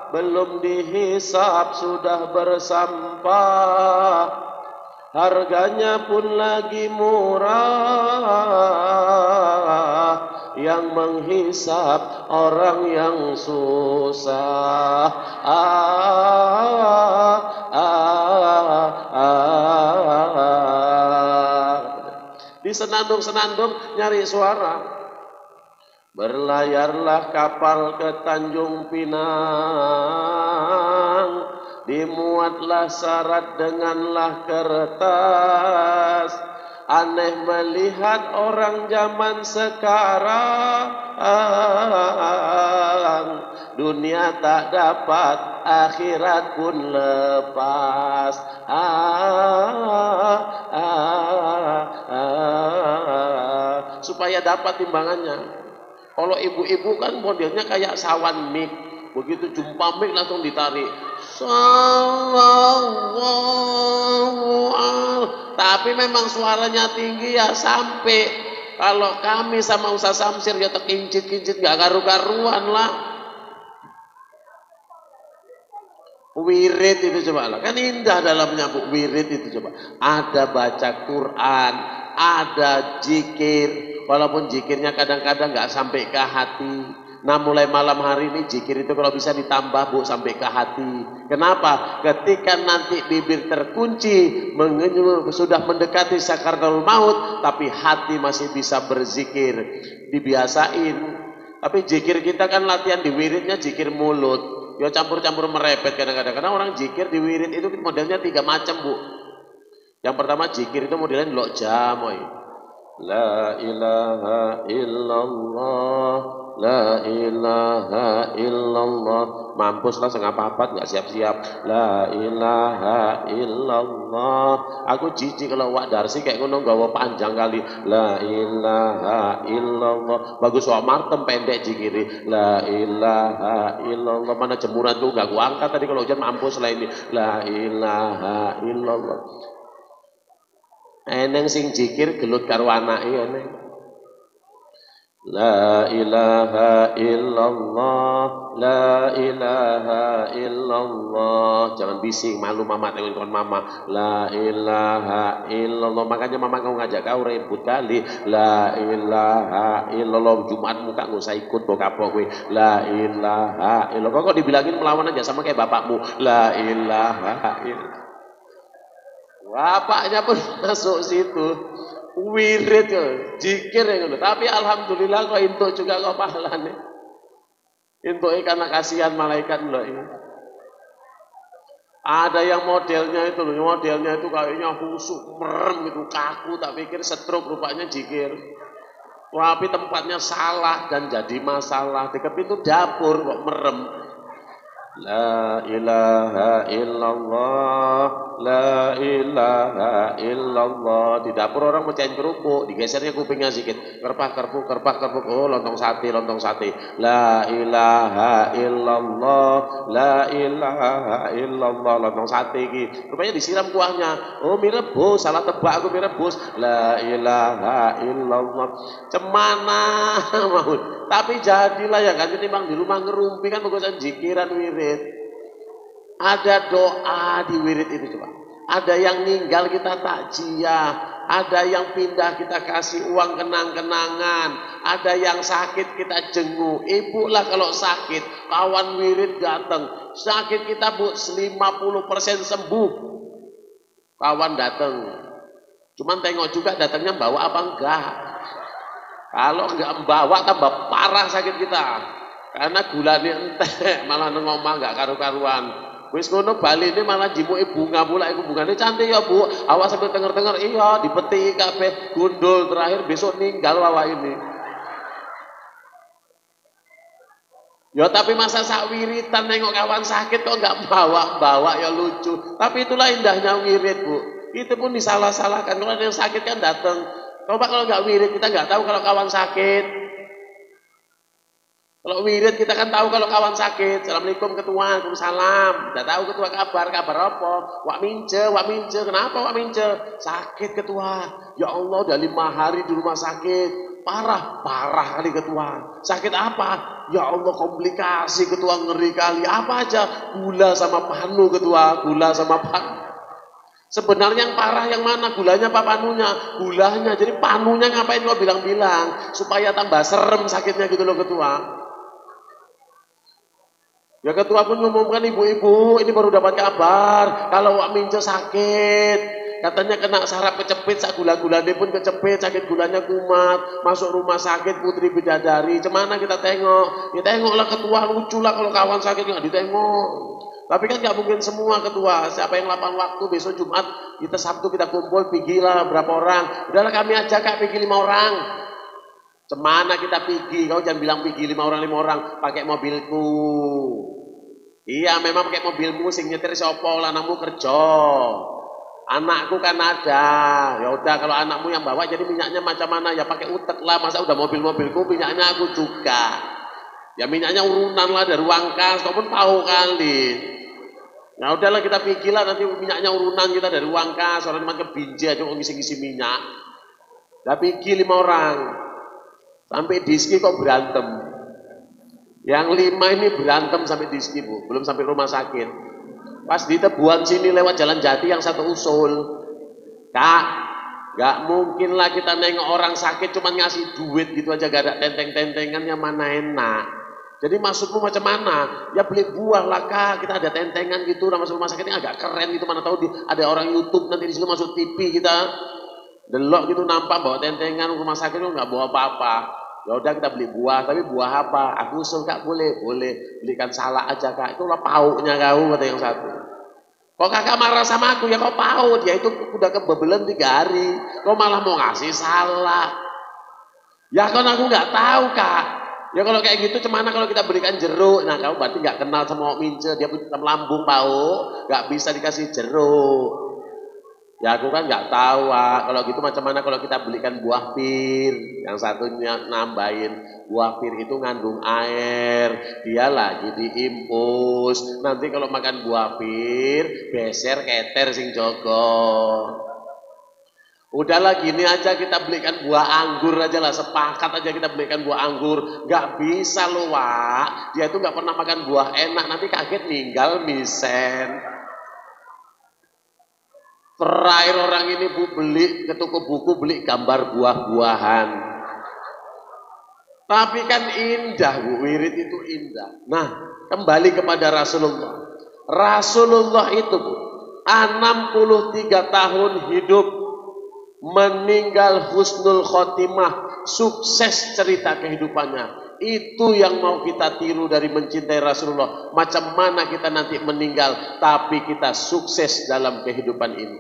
S3: belum dihisap sudah bersampah, harganya pun lagi murah, yang menghisap orang yang susah. Di senandung-senandung nyari suara. Berlayarlah kapal ke Tanjung Pinang, dimuatlah syarat denganlah kertas. Aneh melihat orang zaman sekarang, dunia tak dapat, akhirat pun lepas. Supaya dapat timbangannya. Kalau ibu-ibu kan modelnya kayak sawan mik, begitu jumpa mik langsung ditarik. Tapi memang suaranya tinggi ya sampai. Kalau kami sama Ustaz Samsir ya terkincit-kincit gak karu-karuan lah. Wirid itu coba lah, kan indah dalamnya Bu. Wirid itu coba, ada baca Quran, ada zikir, walaupun zikirnya kadang-kadang nggak sampai ke hati. Nah mulai malam hari ini zikir itu kalau bisa ditambah Bu sampai ke hati. Kenapa? Ketika nanti bibir terkunci, sudah mendekati sakaratul maut, tapi hati masih bisa berzikir, dibiasain. Tapi zikir kita kan latihan di wiridnya zikir mulut. Ya campur-campur merepet kadang-kadang. Karena orang zikir di wirid itu modelnya 3 macam Bu. Yang pertama zikir itu modelnya lok jamoy. La ilaha illallah, la ilaha illallah. Mampuslah setengah papat nggak siap-siap. La ilaha illallah. Aku jijik kalau wak darsi kayak ngono gawa panjang kali. La ilaha illallah. Bagus wak martem pendek jikiri. La ilaha illallah. Mana jemuran tuh gak gua angkat tadi kalau hujan mampus lah ini. La ilaha illallah. Eneng sing jikir gelut karo anake eneng. La ilaha illallah, la ilaha illallah. Jangan bising, malu mama tengok mama. La ilaha illallah. Makanya mama kau ngajak kau ribut kali. La ilaha illallah. Jumat muka nggak usah ikut kok kapok gue. La ilaha illallah. Kok dibilangin melawan aja sama kayak bapakmu. La ilaha illallah. Bapaknya pun masuk situ. Wirid, zikir yang itu. Tapi alhamdulillah kok itu juga kok pahalanya. Entuk karena kasihan malaikat loh ini. Ada yang modelnya itu loh, modelnya itu kayaknya khusuk, merem gitu, kaku, tak pikir stroke, rupanya jikir. Tapi tempatnya salah dan jadi masalah. Dekat pintu dapur kok merem. La ilaha illallah, la ilaha illallah. Di dapur orang mecahin kerupuk, digesernya kupingnya sedikit. Kerpak kerpuk. Oh, lontong sate. La ilaha illallah, la ilaha illallah. Lontong sate iki. Rupanya disiram kuahnya. Oh, mie rebus, salah tebak aku mie rebus. La ilaha illallah. Cemana mau. Tapi jadilah ya kan, jadi bang di rumah ngerumpi kan bagusan jikiran wirid. Ada doa di wirid itu coba. Ada yang ninggal kita takziah, ada yang pindah kita kasih uang kenang-kenangan, ada yang sakit kita jenguk. Ibu lah kalau sakit, kawan wirid datang, sakit kita bu 50% sembuh. Kawan datang, cuman tengok juga datangnya bawa apa enggak. Kalau enggak membawa tambah parah sakit kita. Karena gulanya entek, malah ngomong enggak karu-karuan. Wis ngono bali ini malah jimuke bunga pula, iku bungane cantik ya Bu. Awas sampai denger-denger iya dipeti kabeh gundul terakhir besok ninggal awak ini. Ya tapi masa sak wiritan nengok kawan sakit kok enggak bawa ya lucu. Tapi itulah indahnya wirid Bu. Itu pun disalah-salahkan. Kalau ada yang sakit kan datang. Coba kalau nggak wirid kita nggak tahu kalau kawan sakit. Kalau wirid kita kan tahu kalau kawan sakit. Assalamualaikum ketua, waalaikumsalam. Tidak tahu ketua kabar apa? Wak mince. Kenapa wak mince? Sakit ketua. Ya Allah udah 5 hari di rumah sakit. Parah kali ketua. Sakit apa? Ya Allah komplikasi ketua, ngeri kali. Apa aja? Gula sama panu ketua. Sebenarnya yang parah yang mana? Gulanya apa panunya? Gulanya. Jadi panunya ngapain kau bilang-bilang? Supaya tambah serem sakitnya gitu loh ketua. Ya ketua pun ngumumkan ibu-ibu, ini baru dapat kabar. Kalau Wak Mince sakit. Katanya kena saraf kecepit, gula-gulanya pun kecepit, sakit gulanya kumat. Masuk rumah sakit Putri Bidadari. Cemana kita tengok? Ya tengoklah ketua, lucu lah kalau kawan sakit nggak ditengok. Tapi kan nggak mungkin semua ketua. Siapa yang lapang waktu besok Jumat, kita Sabtu kita kumpul, pergilah berapa orang. Udahlah kami aja kak pergi 5 orang. Cemana kita pergi? Kau jangan bilang pergi 5 orang, pakai mobilku. Iya memang pakai mobilmu, sing nyetir sopo lanangmu kerja. Anakku kan ada. Ya udah kalau anakmu yang bawa jadi minyaknya macam mana? Ya pakai utek lah. Masa udah mobilku minyaknya aku juga. Ya minyaknya urunan lah dari uang kas. Kau pun tahu kali. Nah udahlah kita pikirlah nanti minyaknya urunan kita dari uang kas. Orang cuma kebinji aja kok ngisi-ngisi minyak. Udah pikir 5 orang. Sampai Diski kok berantem. Yang 5 ini berantem sampai Diski Bu. Belum sampai rumah sakit. Pas di Tebuan sini lewat jalan Jati yang satu usul. Kak, gak mungkin lah kita nengok orang sakit cuma ngasih duit gitu aja, gak ada tenteng-tentengan yang mana enak. Jadi maksudmu macam mana? Ya beli buah lah kak, kita ada tentengan gitu, masuk rumah sakit ini agak keren gitu, mana tahu ada orang YouTube nanti di situ masuk TV kita delok gitu nampak bawa tentengan rumah sakit itu nggak bawa apa-apa. Ya udah kita beli buah, tapi buah apa? Aku usul kak boleh belikan salak aja kak. Itulah pauknya kau kata yang satu. Kok kakak marah sama aku ya kau paut, ya itu udah kebebelan 3 hari. Kau malah mau ngasih salak. Ya kan aku nggak tahu kak. Ya kalau kayak gitu cemana kalau kita berikan jeruk. Nah kamu berarti nggak kenal sama Wak Mince, dia punya lambung pauk, nggak bisa dikasih jeruk. Ya aku kan nggak tahu kalau gitu macam mana kalau kita belikan buah pir. Yang satunya nambahin buah pir itu ngandung air, dia lagi diimpus. Nanti kalau makan buah pir beser keter sing jogo. Udahlah gini aja kita belikan buah anggur aja lah, sepakat aja kita belikan buah anggur. Nggak bisa loh Wak, dia itu nggak pernah makan buah enak, nanti kaget ninggal misen. Terakhir orang ini Bu beli ke toko buku beli gambar buah-buahan. Tapi kan indah Bu, wirid itu indah. Nah, kembali kepada Rasulullah. Rasulullah itu Bu, 63 tahun hidup, meninggal husnul khotimah, sukses cerita kehidupannya. Itu yang mau kita tiru dari mencintai Rasulullah. Macam mana kita nanti meninggal, tapi kita sukses dalam kehidupan ini.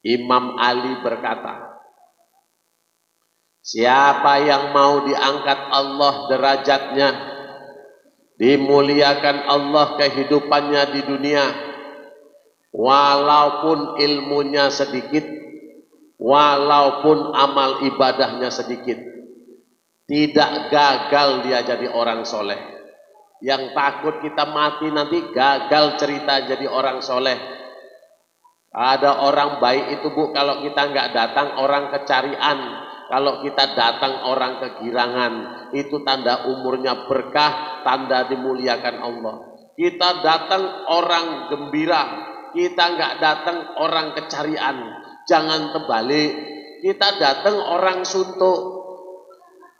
S3: Imam Ali berkata, siapa yang mau diangkat Allah derajatnya, dimuliakan Allah kehidupannya di dunia, walaupun ilmunya sedikit, walaupun amal ibadahnya sedikit, tidak gagal dia jadi orang soleh. Yang takut kita mati nanti gagal cerita jadi orang soleh. Ada orang baik itu Bu, kalau kita nggak datang orang kecarian, kalau kita datang orang kegirangan. Itu tanda umurnya berkah, tanda dimuliakan Allah. Kita datang orang gembira, kita nggak datang orang kecarian. Jangan terbalik, kita datang orang suntuk.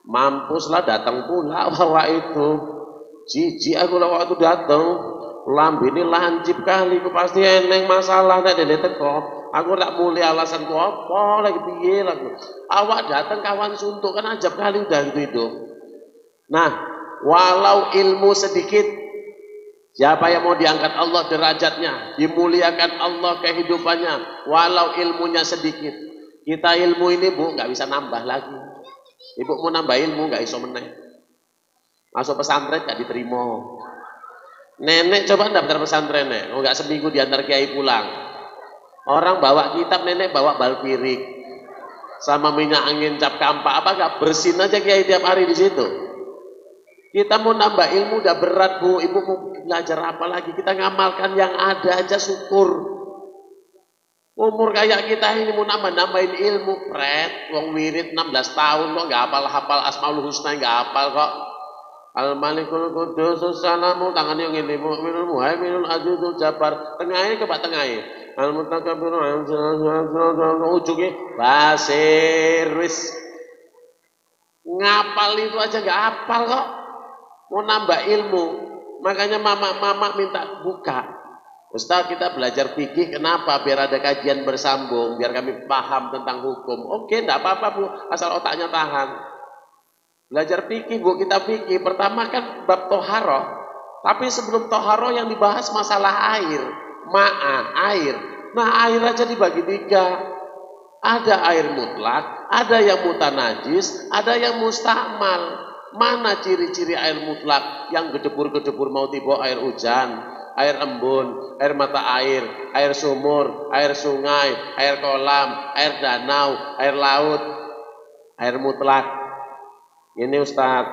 S3: Mampuslah datang pula bawa itu. Jijik aku lah waktu datang. Lambi ini lancip kali, aku pasti eneng masalah nek dene teko. Aku tak mulia alasanku apa lagi piye lagu. Awak datang kawan suntuk kan ajab kali udah itu. Nah, walau ilmu sedikit, siapa yang mau diangkat Allah derajatnya, dimuliakan Allah kehidupannya, walau ilmunya sedikit. Kita ilmu ini Bu nggak bisa nambah lagi. Ibu mau nambah ilmu nggak iso meneh. Masuk pesantren nggak diterima. Nenek coba daftar pesantren nek, nggak seminggu diantar kiai pulang. Orang bawa kitab, nenek bawa bal pirik sama minyak angin cap kampak, apa nggak bersin aja kiai tiap hari di situ. Kita mau nambah ilmu udah berat Bu, ibu mau belajar apa lagi? Kita ngamalkan yang ada aja syukur. Umur kayak kita ini mau nambahin ilmu, pret, wong wirid 16 tahun kok nggak hafal Asmaul Husna, nggak hafal kok. Al-Malikul Qudus Salamu, tangannya yang ini Mu'minul Muhaiminul Azizul Jabbar, tengahnya ke Pak tengahnya. Al-Mutakabbiru ujungnya basir wis. Ngapal itu aja nggak hafal kok. Mau nambah ilmu, makanya mama minta buka. Ustaz, kita belajar fikih, kenapa? Biar ada kajian bersambung, biar kami paham tentang hukum. Oke, enggak apa-apa Bu, asal otaknya tahan. Belajar fikih Bu, kita fikih. Pertama kan bab toharoh. Tapi sebelum toharoh yang dibahas masalah air. Air. Nah air aja dibagi 3. Ada air mutlak, ada yang mutanajis, ada yang mustakmal. Mana ciri-ciri air mutlak? Yang gedebur-gedebur mau tiba air hujan, air embun, air mata air sumur, air sungai, air kolam, air danau, air laut, air mutlak. Ini Ustaz,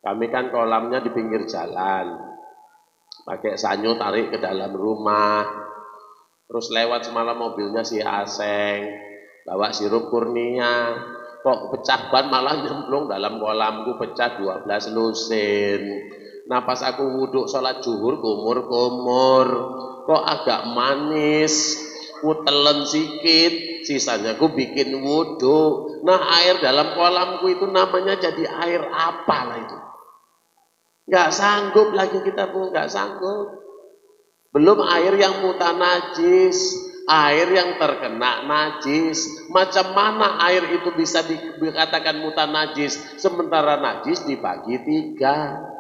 S3: kami kan kolamnya di pinggir jalan, pakai sanyo tarik ke dalam rumah, terus lewat semalam mobilnya si Aseng, bawa sirup kurnia, kok pecah ban malah nyemplung dalam kolamku, pecah 12 lusin. Nah pas aku wuduk sholat zuhur kumur-kumur, kok agak manis, ku telen sikit, sisanya ku bikin wudhu. Nah air dalam kolamku itu namanya jadi air apa lah itu? Nggak sanggup lagi kita Bu, nggak sanggup. Belum air yang mutanajis, air yang terkena najis. Macam mana air itu bisa dikatakan mutanajis, sementara najis dibagi 3.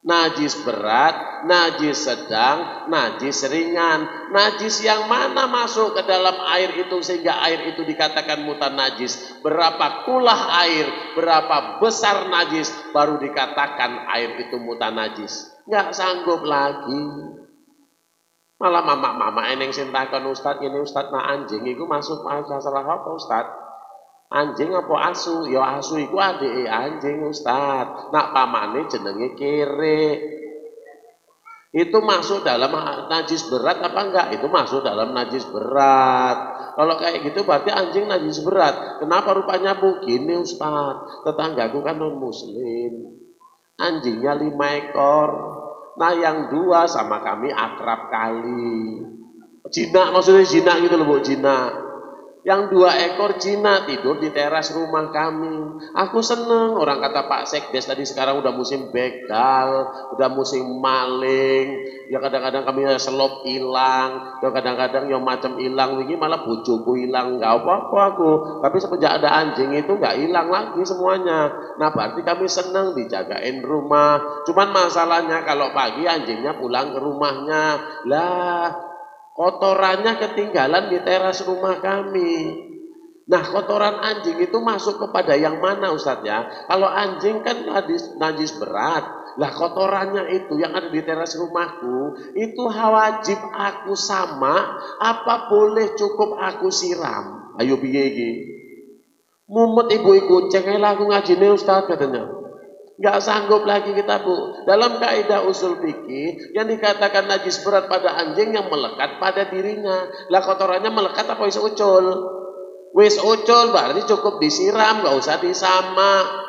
S3: Najis berat, najis sedang, najis ringan. Najis yang mana masuk ke dalam air itu sehingga air itu dikatakan mutanajis? Berapa kulah air, berapa besar najis baru dikatakan air itu mutanajis? Nggak sanggup lagi. Malah mama eneng sintakon Ustaz, ini Ustaz nah anjing itu masuk masalah apa Ustaz? Anjing apa asu? Ya asu iku adike anjing Ustaz. Nak pamane jenenge kere. Itu masuk dalam najis berat apa enggak? Itu masuk dalam najis berat. Kalau kayak gitu berarti anjing najis berat. Kenapa rupanya begini Ustaz? Tetanggaku kan non muslim. Anjingnya 5 ekor. Nah yang 2 sama kami akrab kali. Jinak maksudnya jinak gitu loh Bu, jinak. Yang 2 ekor Cina tidur di teras rumah kami. Aku seneng. Orang kata Pak Sekdes tadi sekarang udah musim begal, udah musim maling. Ya kadang-kadang kami selop hilang, ya kadang-kadang yang macam hilang. Ini malah bojoku hilang, nggak apa-apa aku. Tapi semenjak ada anjing itu nggak hilang lagi semuanya. Nah berarti kami seneng dijagain rumah. Cuman masalahnya kalau pagi anjingnya pulang ke rumahnya, lah kotorannya ketinggalan di teras rumah kami. Nah kotoran anjing itu masuk kepada yang mana Ustadz ya? Kalau anjing kan najis berat. Lah kotorannya itu yang ada di teras rumahku itu wajib aku sama apa boleh cukup aku siram? Ayo piye iki? Mumet ibu kucing aku ngajine Ustadz katanya. Nggak sanggup lagi kita Bu. Dalam kaidah usul fikih yang dikatakan najis berat pada anjing yang melekat pada dirinya. Lah kotorannya melekat apa wis ucul? Wis ucul berarti cukup disiram, nggak usah disama.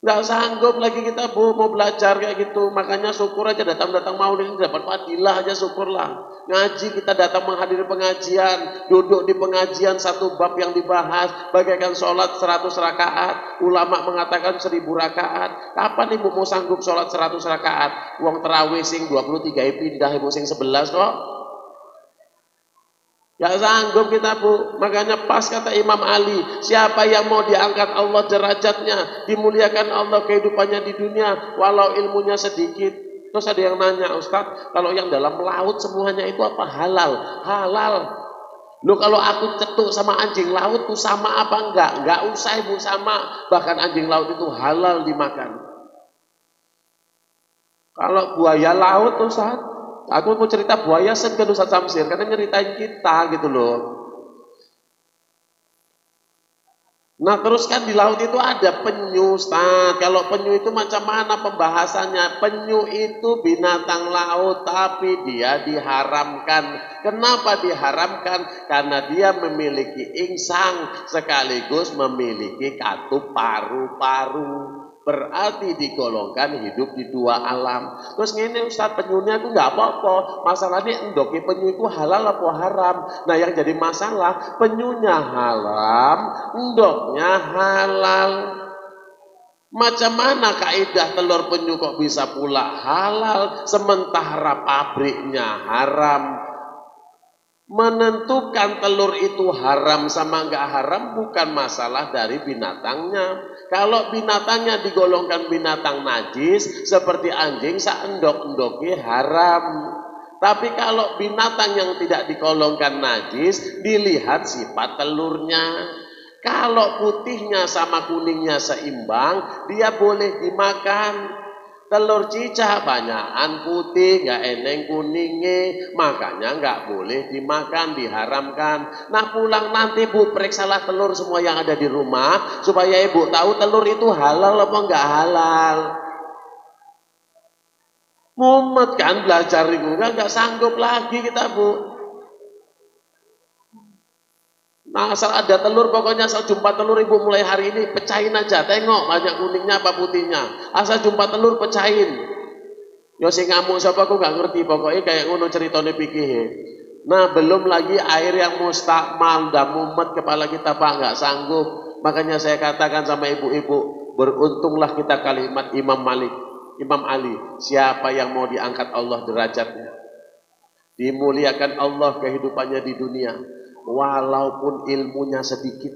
S3: Nggak sanggup lagi kita Bu mau belajar kayak gitu. Makanya syukur aja datang-datang maulid dapat fadilah aja syukurlah. Ngaji kita datang menghadiri pengajian, duduk di pengajian satu bab yang dibahas, bagaikan sholat 100 rakaat. Ulama mengatakan 1000 rakaat. Kapan ibu mau sanggup sholat 100 rakaat? Uang terawih sing 23 pindah ibu sing 11 kok. Gak sanggup kita Bu. Makanya pas kata Imam Ali, siapa yang mau diangkat Allah derajatnya, dimuliakan Allah kehidupannya di dunia, walau ilmunya sedikit. Terus ada yang nanya, Ustadz, kalau yang dalam laut semuanya itu apa? Halal. Halal. Loh kalau aku cetuk sama anjing laut tuh sama apa enggak? Enggak usah ibu sama. Bahkan anjing laut itu halal dimakan. Kalau buaya laut Ustadz, aku mau cerita buaya segan Ustadz Samsir karena nyeritain kita gitu loh. Nah terus kan di laut itu ada penyu Ustaz. Kalau penyu itu macam mana pembahasannya? Penyu itu binatang laut tapi dia diharamkan. Kenapa diharamkan? Karena dia memiliki insang sekaligus memiliki katup paru-paru. Berarti digolongkan hidup di 2 alam. Terus ngene Ustaz, penyunya itu nggak apa-apa. Masalahnya endoknya penyu itu halal apa haram. Nah yang jadi masalah penyunya haram, endoknya halal. Macam mana kaidah telur penyu kok bisa pula halal sementara pabriknya haram? Menentukan telur itu haram sama enggak haram bukan masalah dari binatangnya. Kalau binatangnya digolongkan binatang najis seperti anjing saendok-endoknya haram. Tapi kalau binatang yang tidak digolongkan najis dilihat sifat telurnya. Kalau putihnya sama kuningnya seimbang dia boleh dimakan. Telur cicak banyakan putih, nggak eneng kuningnya, makanya nggak boleh dimakan, diharamkan. Nah pulang nanti Bu periksalah telur semua yang ada di rumah supaya ibu tahu telur itu halal apa nggak halal. Mumet kan belajar itu nggak sanggup lagi kita Bu. Nah asal ada telur pokoknya asal jumpa telur ibu mulai hari ini pecahin aja, tengok banyak kuningnya apa putihnya. Asal jumpa telur pecahin. Yo sing ngamuk siapa aku nggak ngerti pokoknya kayak ngono ceritane pikir. Nah belum lagi air yang mustakmal dan mumet kepala kita Pak nggak sanggup. Makanya saya katakan sama ibu-ibu beruntunglah kita kalimat Imam Ali. Siapa yang mau diangkat Allah derajatnya, dimuliakan Allah kehidupannya di dunia. Walaupun ilmunya sedikit,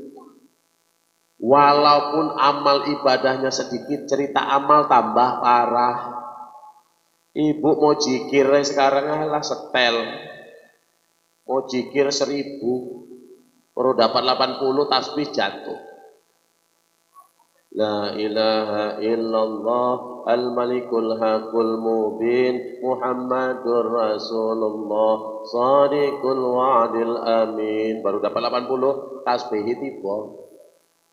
S3: walaupun amal ibadahnya sedikit, cerita amal tambah parah. Ibu mau jikir sekarang adalah setel, mau jikir 1000, baru dapat 80 tasbih jatuh. La ilaha illallah al-malikul haqul mubin Muhammadur Rasulullah Sadiqul wa'adil amin. Baru dapat 80 tasbih tiba.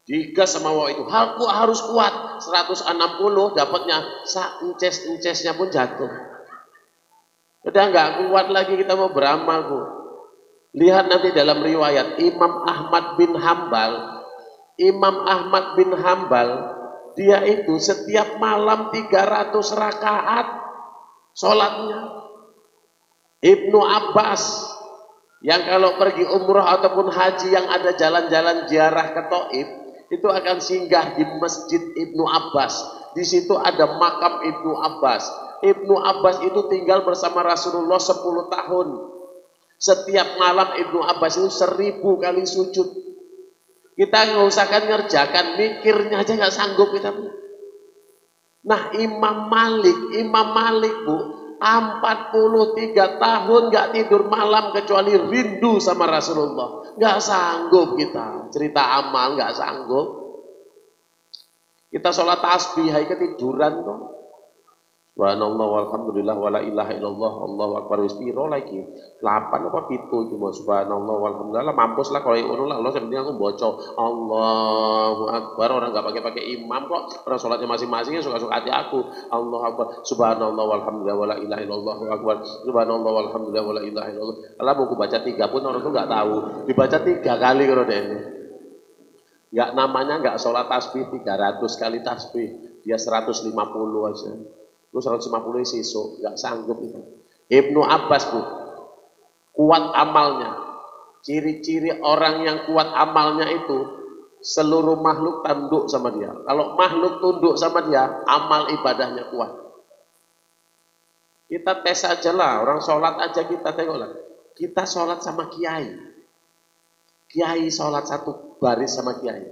S3: Jika sama itu aku harus kuat 160 dapatnya ences-encesnya pun jatuh. Udah nggak kuat lagi kita mau beramal Bu. Lihat nanti dalam riwayat Imam Ahmad bin Hambal dia itu setiap malam 300 rakaat sholatnya. Ibnu Abbas Yang kalau pergi umroh ataupun haji yang ada jalan-jalan ziarah ke Taif, itu akan singgah di Masjid Ibnu Abbas. Di situ ada makam Ibnu Abbas. Ibnu Abbas itu tinggal bersama Rasulullah 10 tahun. Setiap malam Ibnu Abbas itu 1000 kali sujud. Kita nggak usah kan ngerjakan, mikirnya aja nggak sanggup kita. Nah Imam Malik Bu, 43 tahun nggak tidur malam kecuali rindu sama Rasulullah. Nggak sanggup kita, cerita amal nggak sanggup. Kita sholat tasbih, hai ketiduran kok. Subhanallah walhamdulillah wala ilaha illallah Allahu akbar wis piro lagi 8 apa 7 cuma subhanallah walhamdulillah mampus lah kalau ngono lah Allah sebenarnya aku baca Allahu akbar orang enggak pakai imam kok orang salatnya masing-masing suka-suka hati aku Allahu akbar subhanallah walhamdulillah wala ilaha illallah Allahu akbar subhanallah walhamdulillah wala ilaha illallah. Kalau buku baca 3 pun orang tuh enggak tahu dibaca 3 kali kalau deh ini. Enggak namanya enggak sholat tasbih 300 kali tasbih dia 150 aja. Lu 150 sisuk, nggak sanggup itu. Ibnu Abbas Bu, kuat amalnya. Ciri-ciri orang yang kuat amalnya itu seluruh makhluk tunduk sama dia. Kalau makhluk tunduk sama dia, amal ibadahnya kuat. Kita tes aja lah, orang sholat aja kita tengok lah. Kita sholat sama kiai. Kiai sholat satu baris sama kiai.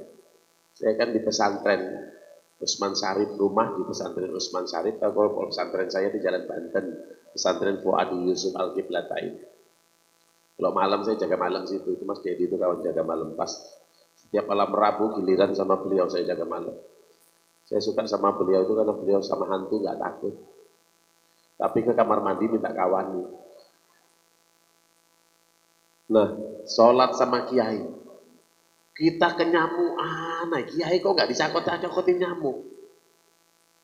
S3: Saya kan di pesantren. Usman Syarif rumah di pesantren Usman Syarif. Kalau pesantren saya di Jalan Banten, pesantren Fuadi Yusuf Al-Qiblatain. Kalau malam saya jaga malam situ, itu Mas Dedi itu kawan jaga malam pas. Setiap malam Rabu giliran sama beliau saya jaga malam. Saya suka sama beliau itu karena beliau sama hantu nggak takut. Tapi ke kamar mandi minta kawani. Nah, sholat sama kiai. Kita kenyamuan, nah kiai kok nggak dicakot-cakotin nyamuk.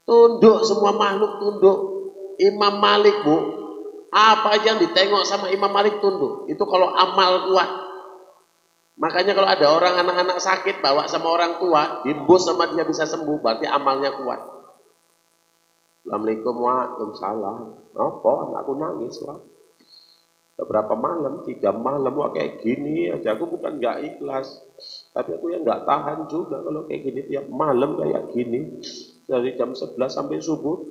S3: Tunduk semua makhluk tunduk. Imam Malik Bu, apa aja yang ditengok sama Imam Malik tunduk. Itu kalau amal kuat. Makanya kalau ada orang anak-anak sakit bawa sama orang tua, dimbus sama dia bisa sembuh, berarti amalnya kuat. Assalamualaikum waalaikumsalam. Apa? Anakku nangis Wah. Beberapa malam, 3 malam wah kayak gini aja. Aku bukan nggak ikhlas, tapi aku yang nggak tahan juga kalau kayak gini tiap malam kayak gini dari jam 11 sampai subuh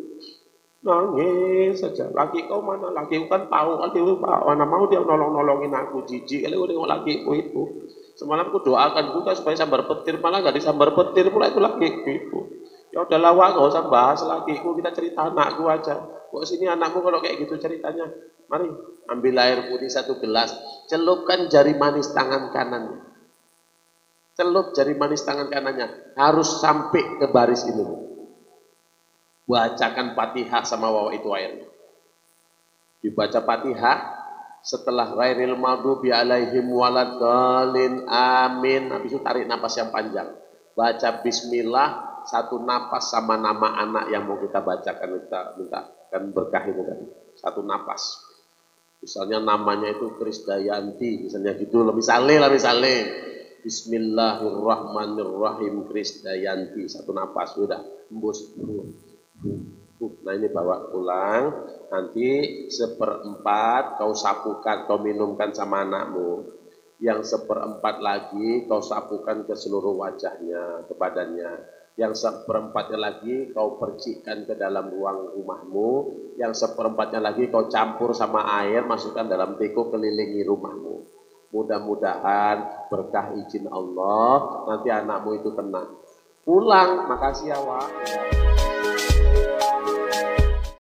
S3: nangis saja. Laki kau mana? Laki kan tahu kan dia mana mau dia nolongin aku jijik. Kalau udah lakiku itu semalam aku doakan juga supaya sambar petir malah nggak disambar petir pula itu lakiku itu. Ya udah lawa nggak usah bahas lakiku kita cerita anakku aja. Kok sini anakmu kalau kayak gitu ceritanya. Mari ambil air putih 1 gelas, celupkan jari manis tangan kanannya. Celup jari manis tangan kanannya, harus sampai ke baris ini. Bacakan Fatihah sama wawa itu airnya. Dibaca Fatihah, setelah ghairil maghdubi alaihim waladdallin amin. Habis itu tarik napas yang panjang. Baca bismillah, 1 napas sama nama anak yang mau kita bacakan, kita mintakan berkah itu tadi. 1 napas. Misalnya namanya itu Krisdayanti, misalnya gitu, misalnya Bismillahirrahmanirrahim Krisdayanti, 1 napas, sudah, embus. Nah ini bawa pulang, nanti 1/4 kau sapukan, kau minumkan sama anakmu. Yang 1/4 lagi kau sapukan ke seluruh wajahnya, ke badannya. Yang 1/4-nya lagi kau percikkan ke dalam ruang rumahmu. Yang 1/4-nya lagi kau campur sama air, masukkan dalam teko, kelilingi rumahmu. Mudah-mudahan berkah izin Allah nanti anakmu itu tenang. Pulang, makasih ya Wak.